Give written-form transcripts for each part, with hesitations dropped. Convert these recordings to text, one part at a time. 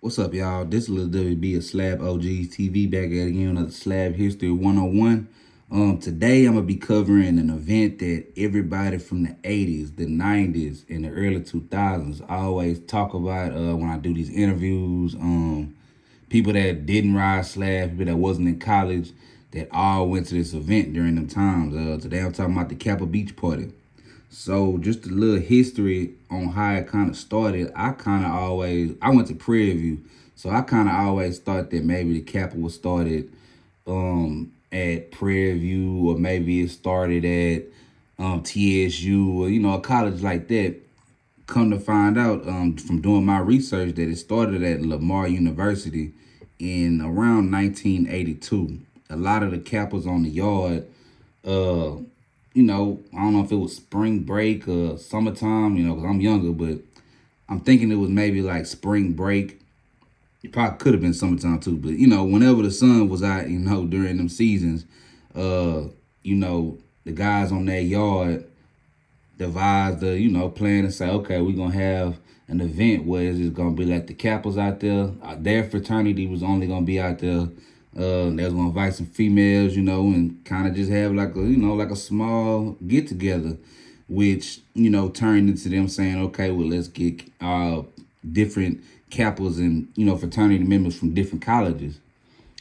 What's up, y'all? This is Lil WB of Slab OGs TV back at again on the Slab History 101. Today I'm gonna be covering an event that everybody from the 80s, the 90s, and the early 2000s always talk about when I do these interviews. People that didn't ride slab, people that wasn't in college, that all went to this event during them times. Today I'm talking about the Kappa Beach Party. So just a little history on how it kind of started. I went to Prairie View. So I kind of always thought that maybe the Kappa was started at Prairie View, or maybe it started at TSU, or, a college like that. Come to find out from doing my research that it started at Lamar University in around 1982. A lot of the Kappas on the yard, I don't know if it was spring break or summertime, because I'm younger, but I'm thinking it was maybe like spring break. It probably could have been summertime too, but whenever the sun was out, during them seasons, the guys on that yard devised the, plan to say, okay, we're gonna have an event where it's just gonna be like the Kappas out there. Their fraternity was only gonna be out there. They was gonna invite some females, and kind of just have like a small get together, which turned into them saying, okay, well, let's get different Kappas and fraternity members from different colleges.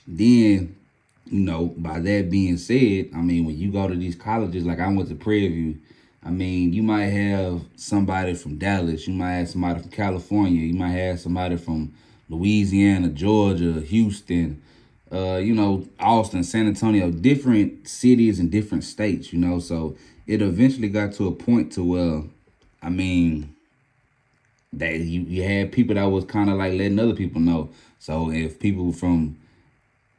Then, by that being said, I mean, when you go to these colleges, like I went to Prairie View, I mean, you might have somebody from Dallas, you might have somebody from California, you might have somebody from Louisiana, Georgia, Houston, Austin, San Antonio, different cities and different states, so it eventually got to a point to where, I mean, that you had people that was kind of like letting other people know. So if people from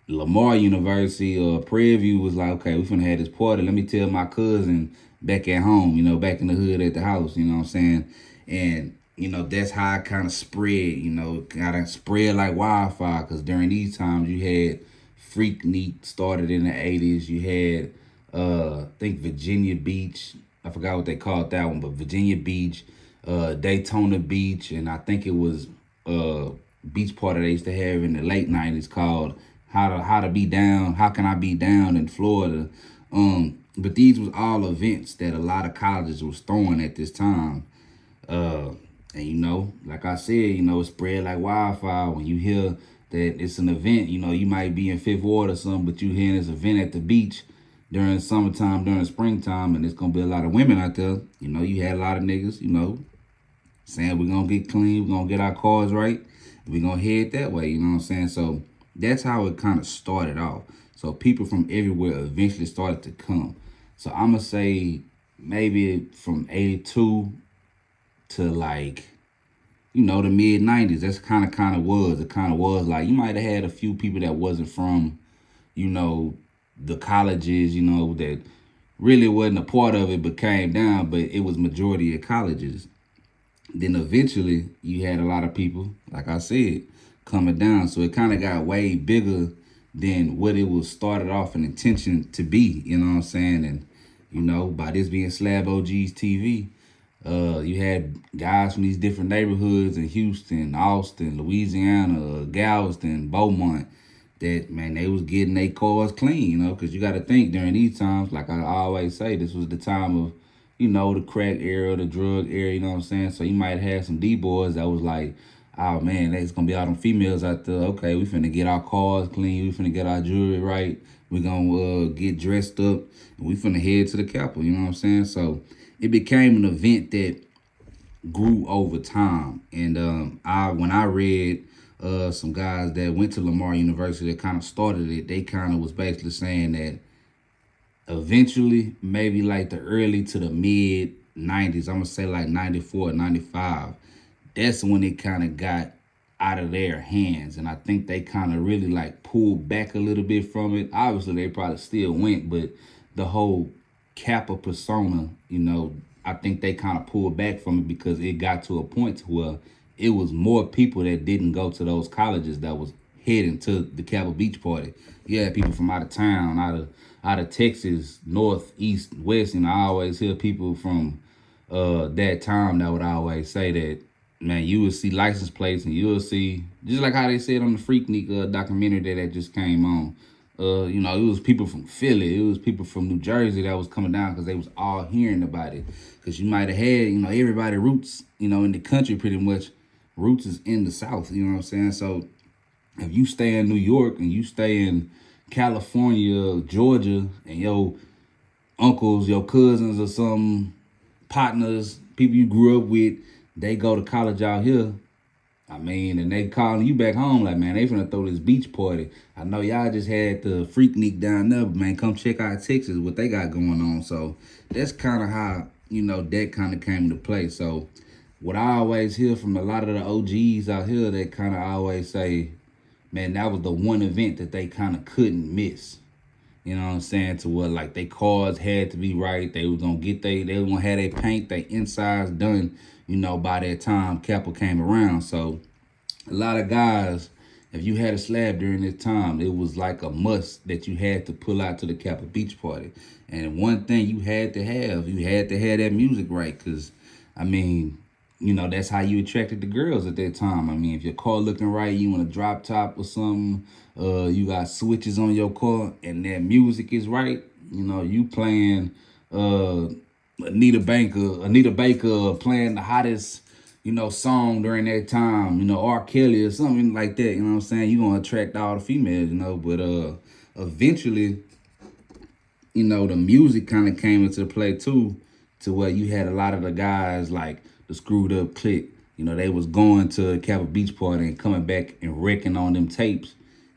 Lamar University or Prairie View was like, okay, we finna have this party, let me tell my cousin back at home, back in the hood at the house, you know what I'm saying? And, that's how it kind of spread, kind of spread like wildfire, because during these times you had Freaknik started in the 80s. You had, I think Virginia Beach, I forgot what they called that one, but Virginia Beach, Daytona Beach, and I think it was beach party they used to have in the late 90s called How to Be Down, How Can I Be Down in Florida. But these was all events that a lot of colleges was throwing at this time. And like I said, it spread like wildfire. When you hear that it's an event, you might be in Fifth Ward or something, but you hearing this event at the beach during summertime, during springtime, and it's gonna be a lot of women out there. You had a lot of niggas, saying we're gonna get clean, we're gonna get our cars right, we're gonna head that way, you know what I'm saying? So that's how it kind of started off. So people from everywhere eventually started to come. So I'm gonna say maybe from 82 to like, the mid 90s. That's kind of was. It kind of was like you might have had a few people that wasn't from, the colleges, that really wasn't a part of it but came down, but it was majority of colleges. Then eventually you had a lot of people, like I said, coming down. So it kind of got way bigger than what it was started off an intention to be, you know what I'm saying? And, by this being Slab OGs TV, you had guys from these different neighborhoods in Houston, Austin, Louisiana, Galveston, Beaumont, that, man, they was getting their cars clean, because you got to think during these times, like I always say, this was the time of, the crack era, the drug era, you know what I'm saying? So you might have some D-boys that was like, oh, man, there's going to be all them females out there. Okay, we finna get our cars clean. We finna get our jewelry right. We going to get dressed up. And we finna head to the Capitol, you know what I'm saying? So it became an event that grew over time. And when I read some guys that went to Lamar University that kind of started it, they kind of was basically saying that eventually, maybe like the early to the mid 90s, I'm going to say like 94, 95, that's when it kind of got out of their hands. And I think they kind of really like pulled back a little bit from it. Obviously, they probably still went, but the whole Kappa persona, I think they kind of pulled back from it because it got to a point where it was more people that didn't go to those colleges that was heading to the Kappa Beach Party. You had people from out of town, out of Texas, north, east, west. I always hear people from that time that would always say that, man, you will see license plates and you'll see, just like how they said on the Freaknik documentary that just came on. You know, it was people from Philly, it was people from New Jersey that was coming down because they was all hearing about it. Because you might have had, you know, everybody roots, you know, in the country pretty much. Roots is in the South, you know what I'm saying? So if you stay in New York and you stay in California, Georgia, and your uncles, your cousins or some partners, people you grew up with, they go to college out here, I mean, and they calling you back home like, man, they finna throw this beach party. I know y'all just had the Freaknik down there, but man, come check out Texas, what they got going on. So that's kind of how, you know, that kind of came into play. So what I always hear from a lot of the OGs out here, they kind of always say, man, that was the one event that they kind of couldn't miss. You know what I'm saying? To what, like, they cars had to be right. They was gonna get they was gonna have their paint, their insides done, you know, by that time Kappa came around. So a lot of guys, if you had a slab during this time, it was like a must that you had to pull out to the Kappa Beach Party. And one thing you had to have that music right. Cause I mean, you know, that's how you attracted the girls at that time. I mean, if your car looking right, you want a drop top or something, you got switches on your car and that music is right, you know, you playing Anita Baker playing the hottest, you know, song during that time, you know, R. Kelly or something like that, you know what I'm saying? You're gonna attract all the females, you know, but eventually, you know, the music kind of came into play too, to where you had a lot of the guys like the Screwed Up Clique. You know, they was going to Kappa Beach Party and coming back and wrecking on them tapes.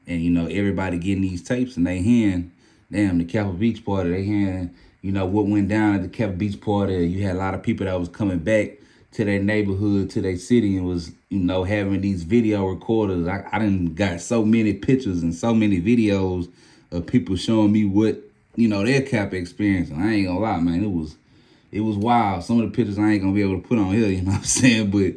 And, you know, everybody getting these tapes and they hearing, damn, the Kappa Beach Party, they hearing, you know, what went down at the Kappa Beach Party. You had a lot of people that was coming back to their neighborhood, to their city, and was, you know, having these video recorders. I done got so many pictures and so many videos of people showing me what, you know, their Kappa experience. And I ain't gonna lie, man, it was wild. Some of the pictures I ain't gonna be able to put on here, you know what I'm saying? But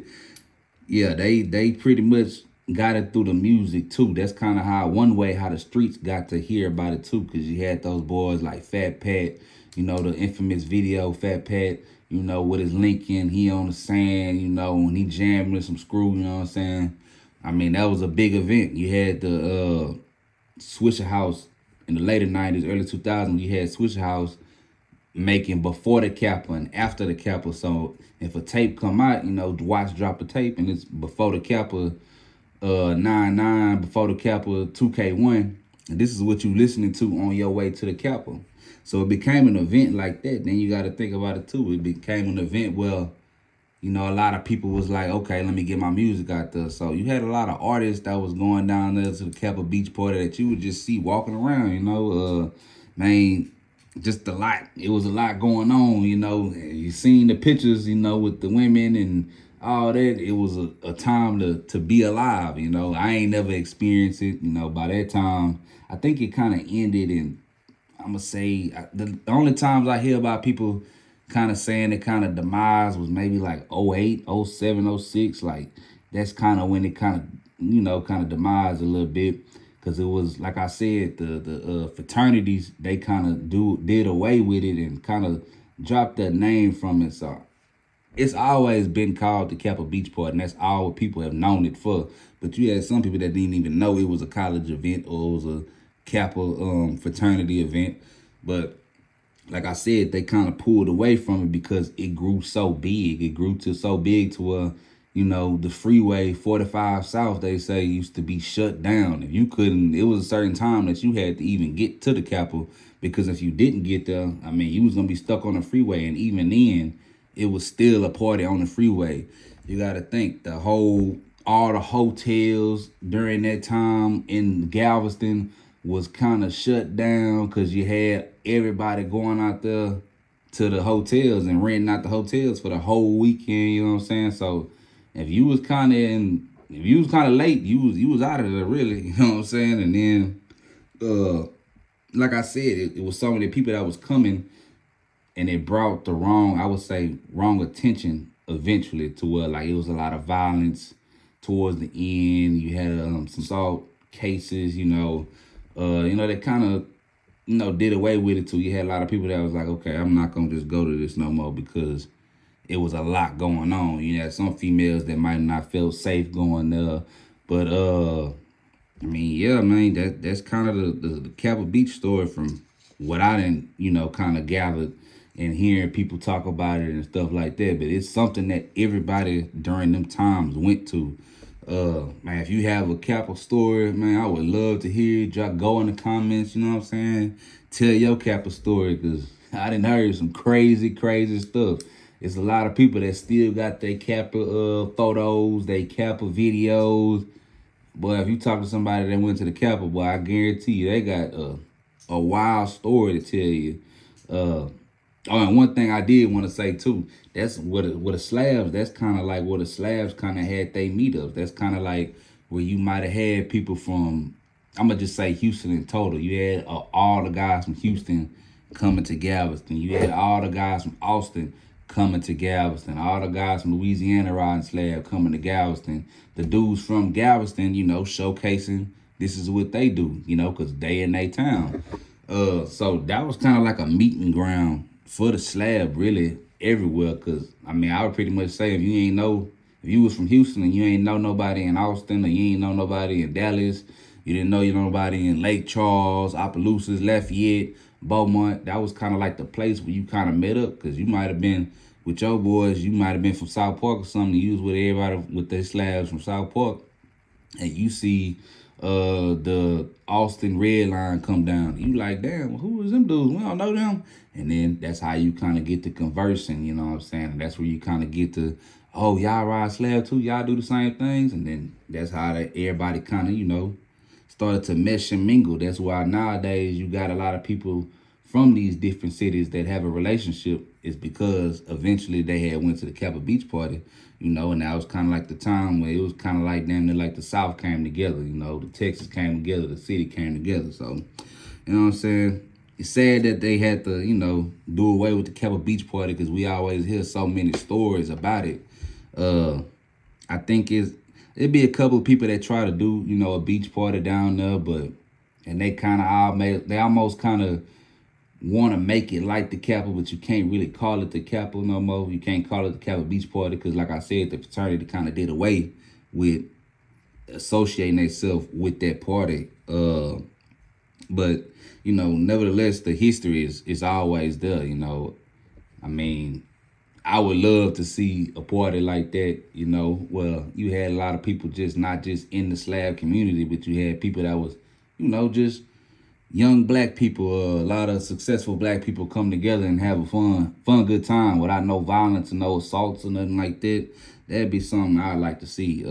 yeah, they pretty much got it through the music too. That's kind of how the streets got to hear about it too, because you had those boys like Fat Pat, you know, the infamous video Fat Pat, you know, with his Lincoln, he on the sand, you know, when he jammed with some screw, you know what I'm saying? I mean, that was a big event. You had the Swisher House in the later 90s, early 2000s, you had Swisher House making before the Kappa and after the Kappa. So if a tape come out, you know, watch drop a tape and it's before the Kappa 99, before the Kappa 2K1, and this is what you listening to on your way to the Kappa. So it became an event like that. Then you got to think about it too. It became an event where, you know, a lot of people was like, okay, let me get my music out there. So you had a lot of artists that was going down there to the Kappa Beach Party that you would just see walking around, you know, man, just a lot. It was a lot going on, you know. You seen the pictures, you know, with the women and all that. It was a time to be alive, you know. I ain't never experienced it, you know. By that time, I think it kind of ended, and I'm going to say the only times I hear about people kind of saying it kind of demise was maybe like 08, 07, 06. Like, that's kind of when it kind of, you know, kind of demised a little bit. Because it was, like I said, the fraternities, they kind of did away with it and kind of dropped that name from it. So it's always been called the Kappa Beach Party, and that's all what people have known it for. But you had some people that didn't even know it was a college event or it was a Kappa fraternity event. But like I said, they kind of pulled away from it because it grew so big. It grew to so big to where, you know, the freeway 45 South, they say, used to be shut down. If you couldn't, it was a certain time that you had to even get to the Kappa, because if you didn't get there, I mean, you was going to be stuck on the freeway. And even then, it was still a party on the freeway. You got to think, all the hotels during that time in Galveston was kind of shut down because you had everybody going out there to the hotels and renting out the hotels for the whole weekend, you know what I'm saying? So if you was kind of late, you was out of there, really, you know what I'm saying? And then, like I said, it was some of the people that was coming, and it brought the wrong attention eventually, to where, like, it was a lot of violence towards the end. You had some assault cases, you know, they kind of, you know, did away with it too. You had a lot of people that was like, okay, I'm not gonna just go to this no more, because it was a lot going on. You know, some females that might not feel safe going there. But I mean, yeah, man, that's kind of the Kappa Beach story from what I didn't, kind of gathered and hearing people talk about it and stuff like that. But it's something that everybody during them times went to. Man, if you have a Kappa story, man, I would love to hear it. Go in the comments, you know what I'm saying? Tell your Kappa story, because I done heard some crazy, crazy stuff. It's a lot of people that still got their Kappa photos, their Kappa videos. Boy, if you talk to somebody that went to the Kappa, boy, I guarantee you they got a wild story to tell you. Oh, and one thing I did want to say too, that's what a Slabs, that's kind of like what a Slabs kind of had they meetups. That's kind of like where you might have had people from, I'm going to just say Houston in total. You had all the guys from Houston coming to Galveston. You had all the guys from Austin coming to Galveston. All the guys from Louisiana riding Slab coming to Galveston. The dudes from Galveston, showcasing this is what they do, because they in their town. So that was kind of like a meeting ground for the Slab, really, everywhere. Because, I mean, I would pretty much say if you was from Houston and you ain't know nobody in Austin, or you ain't know nobody in Dallas, you didn't know nobody in Lake Charles, Opelousas, Lafayette, Beaumont, that was kind of like the place where you kind of met up. Because you might have been with your boys, you might have been from South Park or something. You was with everybody with their Slabs from South Park, and you see the Austin red line come down. You like, damn, who is them dudes? We don't know them. And then that's how you kind of get to conversing, you know what I'm saying? And that's where you kind of get to, oh, y'all ride Slab too? Y'all do the same things? And then that's how everybody kind of, started to mesh and mingle. That's why nowadays you got a lot of people from these different cities that have a relationship. Is because eventually they had went to the Kappa Beach Party, and that was kind of like the time where it was kind of like damn near like the South came together, the Texas came together, the city came together. So, you know what I'm saying? It's sad that they had to, do away with the Kappa Beach Party, because we always hear so many stories about it. I think it'd be a couple of people that try to do, a beach party down there, and they kind of they almost kind of want to make it like the Kappa, but you can't really call it the Kappa no more. You can't call it the Kappa Beach Party because, like I said, the fraternity kind of did away with associating themselves with that party. But, nevertheless, the history is always there, I mean, I would love to see a party like that, well, you had a lot of people not just in the Slab community, but you had people that was, just young black people, a lot of successful black people come together and have a fun, good time without no violence and no assaults or nothing like that. That'd be something I'd like to see.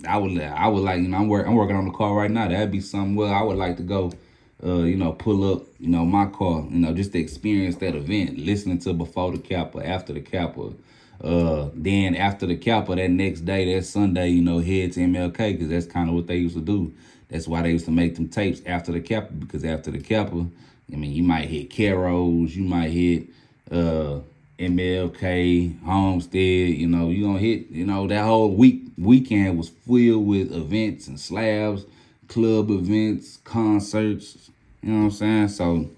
I would like, I'm working on the car right now. That'd be something where I would like to go, pull up, my car, just to experience that event, listening to before the Kappa, after the Kappa. Then after the Kappa, that next day, that Sunday, head to MLK, because that's kind of what they used to do. That's why they used to make them tapes after the Kappa, because after the Kappa, I mean, you might hit Caro's, you might hit MLK, Homestead, you gonna hit, that whole weekend was filled with events and Slabs, club events, concerts, you know what I'm saying? So,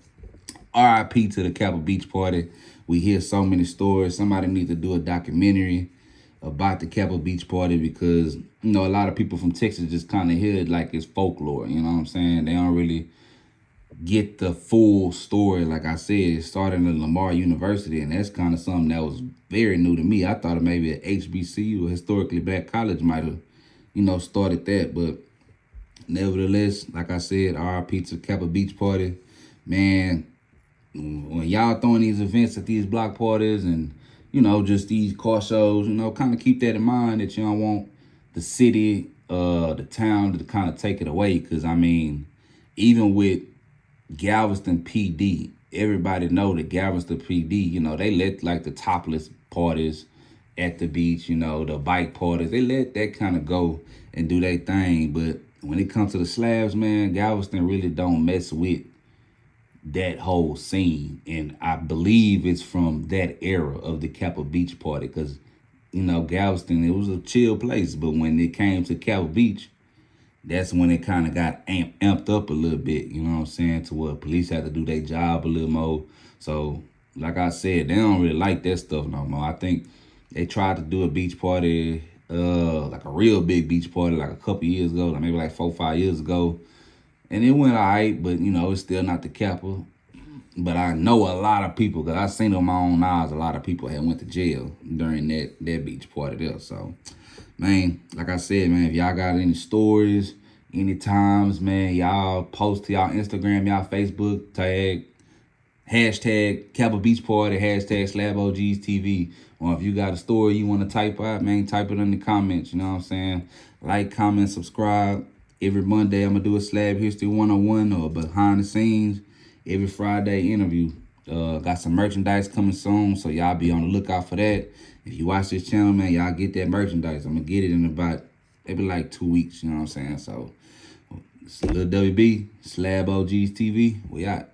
RIP to the Kappa Beach Party. We hear so many stories. Somebody needs to do a documentary about the Kappa Beach Party, because, a lot of people from Texas just kind of hear it like it's folklore, you know what I'm saying? They don't really get the full story. Like I said, it started at Lamar University, and that's kind of something that was very new to me. I thought maybe an HBCU, historically black college, might have, started that. But nevertheless, like I said, RIP to Kappa Beach Party. Man, when y'all throwing these events at these block parties and, just these car shows, kind of keep that in mind, that you don't want the city, the town to kind of take it away. Because, I mean, even with Galveston PD, everybody know that Galveston PD, they let like the topless parties at the beach, the bike parties, they let that kind of go and do their thing. But when it comes to the Slabs, man, Galveston really don't mess with that whole scene. And I believe it's from that era of the Kappa Beach Party, because, Galveston, it was a chill place. But when it came to Kappa Beach, that's when it kind of got amped up a little bit, you know what I'm saying, to where police had to do their job a little more. So like I said, they don't really like that stuff no more. I think they tried to do a beach party, like a real big beach party, like a couple years ago, like maybe like 4 or 5 years ago. And it went all right, but, you know, it's still not the Kappa. But I know a lot of people, because I seen on my own eyes, a lot of people had went to jail during that beach party there. So, man, like I said, man, if y'all got any stories, any times, man, y'all post to y'all Instagram, y'all Facebook, tag, hashtag Kappa Beach Party, hashtag Slab OGs TV. Or if you got a story you want to type out, man, type it in the comments. You know what I'm saying? Like, comment, subscribe. Every Monday, I'm going to do a Slab History 101 or behind the scenes. Every Friday interview. Got some merchandise coming soon, so y'all be on the lookout for that. If you watch this channel, man, y'all get that merchandise. I'm going to get it in about maybe like 2 weeks, you know what I'm saying? So, it's Lil WB, Slab OGs TV. We out.